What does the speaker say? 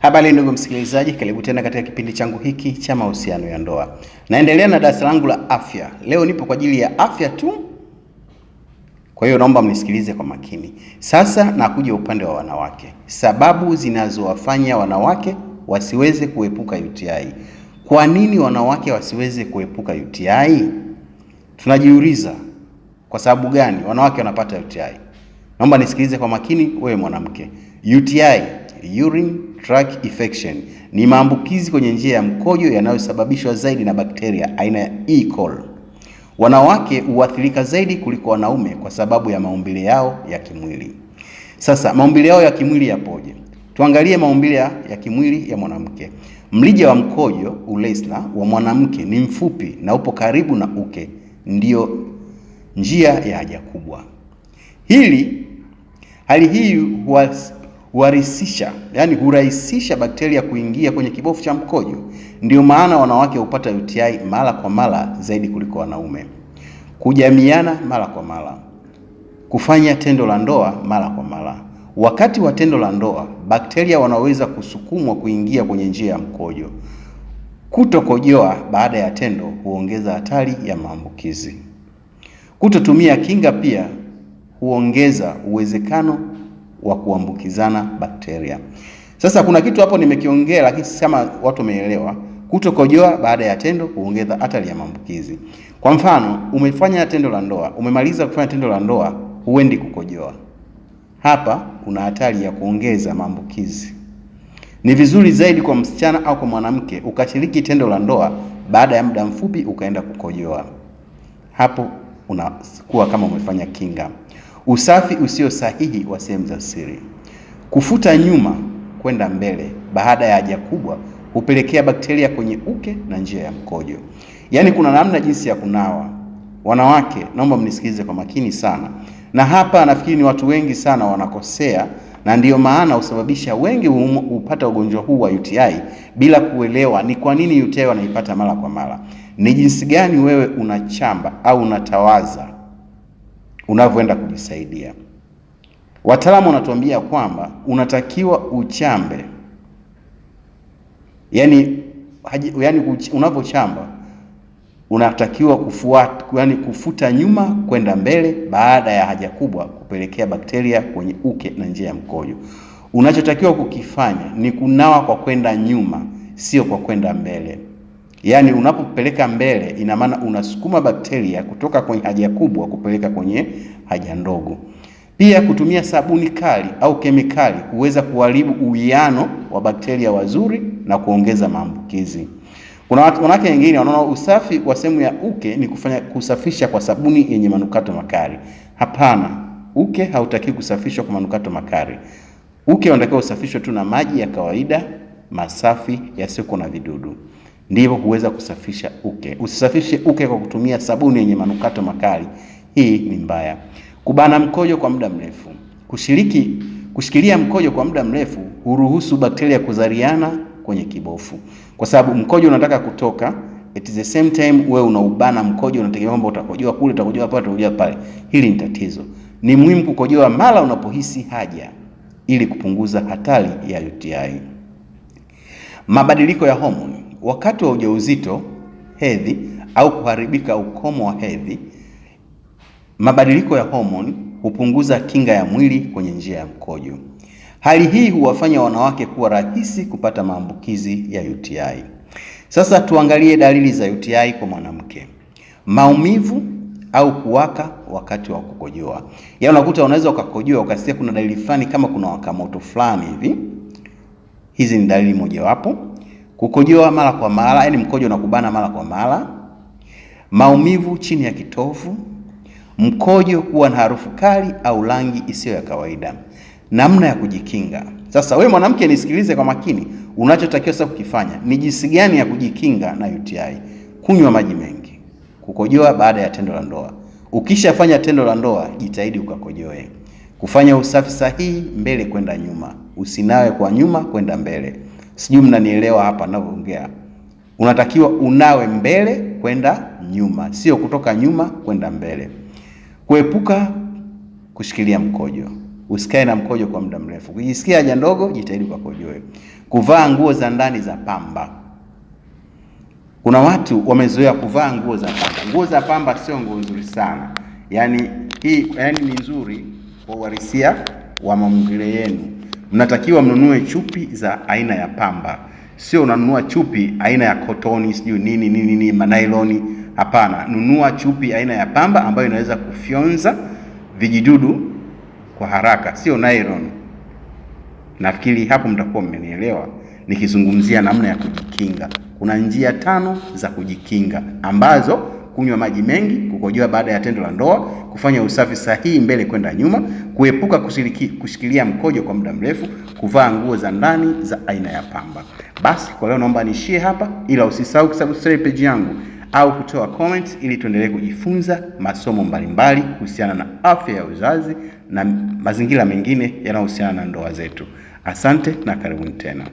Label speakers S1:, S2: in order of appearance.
S1: Habari ndugu msikilizaji, karibu tena katika kipindi changu hiki cha mahusiano ya ndoa. Naendelea na darasa langu la afya. Leo nipo kwa ajili ya afya tu. Kwa hiyo naomba mnisikilize kwa makini. Sasa nakuja upande wa wanawake. Sababu zinazowafanya wanawake wasiweze kuepuka UTI. Kwa nini wanawake wasiweze kuepuka UTI? Tunajiuliza, kwa sababu gani wanawake wanapata UTI? Naomba nisikilize kwa makini wewe mwanamke. UTI, urine tract infection, ni maambukizi kwenye njia ya mkojo yanayosababishwa zaidi na bakteria aina ya E. coli. Wanawake huathirika zaidi kuliko wanaume kwa sababu ya maumbile yao ya kimwili. Sasa maumbile yao ya kimwili yapoje? Tuangalie maumbile ya kimwili ya mwanamke. Mlija wa mkojo urethra wa mwanamke ni mfupi na upo karibu na uke, ndio njia ya haja kubwa. Hali hii hurahisisha bakteria kuingia kwenye kibofu cha mkojo. Ndio maana wanawake hupata UTI mara kwa mara zaidi kuliko wanaume. Kujamiana mara kwa mara, kufanya tendo la ndoa mara kwa mara. Wakati wa tendo la ndoa, bakteria wanaweza kusukumwa kuingia kwenye njia ya mkojo. Kutokojoa baada ya tendo huongeza hatari ya maambukizi. Kutotumia kinga pia huongeza uwezekano wa kuambukizana bakteria. Sasa kuna kitu hapo nimekiongea, lakini kama watu wameelewa. Kutokojoa baada ya tendo huongeza hatari ya maambukizi. Kwa mfano, umefanya tendo la ndoa, umemaliza kufanya tendo la ndoa, huendi kukojoa. Hapa una hatari ya kuongeza maambukizi. Ni vizuri zaidi kwa msichana au kwa mwanamke ukashiriki tendo la ndoa, baada ya muda mfupi ukaenda kukojoa. Hapo unakuwa kama umefanya kinga. Usafi usio sahihi wa sehemu za siri. Kufuta nyuma kwenda mbele baada ya haja kubwa hupelekea bakteria kwenye uke na njia ya mkojo. Yaani kuna namna jinsi ya kunawa. Wanawake, naomba mnisikilize kwa makini sana. Na hapa nafikiri ni watu wengi sana wanakosea, na ndiyo maana husababisha wengi hupata ugonjwa huu wa UTI bila kuelewa ni kwa nini UTI wanaipata mara kwa mara. Ni jinsi gani wewe unachamba au unatawaza unavyoenda kujisaidia. Wataalamu wanatuambia kwamba unatakiwa uchambe. Yaani unavyochamba unatakiwa kufuta nyuma kwenda mbele baada ya haja kubwa kupelekea bakteria kwenye uke na njia ya mkojo. Unachotakiwa kukifanya ni kunawa kwa kwenda nyuma, sio kwa kwenda mbele. Yaani unapopeleka mbele ina maana unasukuma bakteria kutoka kwenye haja kubwa kupeleka kwenye haja ndogo. Pia kutumia sabuni kali au kemikali huweza kuharibu uwiano wa bakteria wazuri na kuongeza maambukizi. Kuna wanawake wengine wanaona usafi wa sehemu ya uke ni kusafisha kwa sabuni yenye manukato makali. Hapana, uke hautaki kusafishwa kwa manukato makali. Uke unatakiwa usafishwe tu na maji ya kawaida masafi yasiyo na vidudu. Ndivyo huweza kusafisha uke. Usisafishe uke kwa kutumia sabuni yenye manukato makali. Hii ni mbaya. Kubana mkojo kwa muda mrefu. Kushikilia mkojo kwa muda mrefu huruhusu bakteria kuzaliana kwenye kibofu. Kwa sababu mkojo unataka kutoka, at the same time wewe unaubana mkojo, unategemea kwamba utakojoa kule, utakojoa pale, utakojoa pale. Hili ni tatizo. Ni muhimu kukojoa mara unapohisi haja ili kupunguza hatari ya UTI. Mabadiliko ya homoni. Wakati wa ujauzito, hedhi au kuharibika ukomo wa hedhi, mabadiliko ya homoni hupunguza kinga ya mwili kwenye njia ya mkojo. Hali hii huwafanya wanawake kuwa rahisi kupata maambukizi ya UTI. Sasa tuangalie dalili za UTI kwa mwanamke. Maumivu au kuwaka wakati wa kukojoa. Yaani unakuta unaweza ukakojoa ukasikia kuna dalili fulani kama kuna waka moto fulani hivi. Hizi ni dalili mojawapo. Kukojoa mara kwa mara, yaani mkojo unakubana mara kwa mara. Maumivu chini ya kitovu. Mkojo kuwa na harufu kali au rangi isiyo ya kawaida. Namna ya kujikinga. Sasa wewe mwanamke nisikilize kwa makini. Unachotakiwa sasa kukifanya ni jinsi gani ya kujikinga na UTI. Kunywa maji mengi. Kukojoa baada ya tendo la ndoa. Ukishafanya tendo la ndoa, jitahidi ukakojoe. Kufanya usafi sahihi mbele kwenda nyuma. Usinawe kwa nyuma kwenda mbele. Sijui mnanielewa hapa ninavyoongea. Unatakiwa unawe mbele kwenda nyuma, sio kutoka nyuma kwenda mbele. Kuepuka kushikilia mkojo. usikae na mkojo kwa muda mrefu. Ukijisikia haja ndogo, jitahidi ukakojoe. Kuvaa nguo za ndani za pamba. Kuna watu wamezoea kuvaa nguo za pamba. Nguo za pamba sio nguo nzuri sana. Yaani ni nzuri kwa uhalisia wa maumbile yenu. Mnatakiwa mnunue chupi za aina ya pamba. Sio unanunua chupi aina ya cotton, sijui nini manailoni. Hapana, nunua chupi aina ya pamba ambayo inaweza kufyonza vijidudu kwa haraka, sio nylon. Nafikiri hapo mtakuwa mmenielewa nikizungumzia namna ya kujikinga. Kuna njia 5 za kujikinga ambazo: kunywa maji mengi, kukojoa baada ya tendo la ndoa, kufanya usafi sahihi mbele kwenda nyuma, kuepuka kushikilia mkojo kwa muda mrefu, kuvaa nguo za ndani za aina ya pamba. Basi kwa leo naomba niishie hapa, ila usisahau kusubscribe page yangu au kutoa comments ili tuendelee kujifunza masomo mbalimbali kuhusiana na afya ya uzazi na mazingira mengine yanayohusiana na ndoa zetu. Asante na karibuni tena.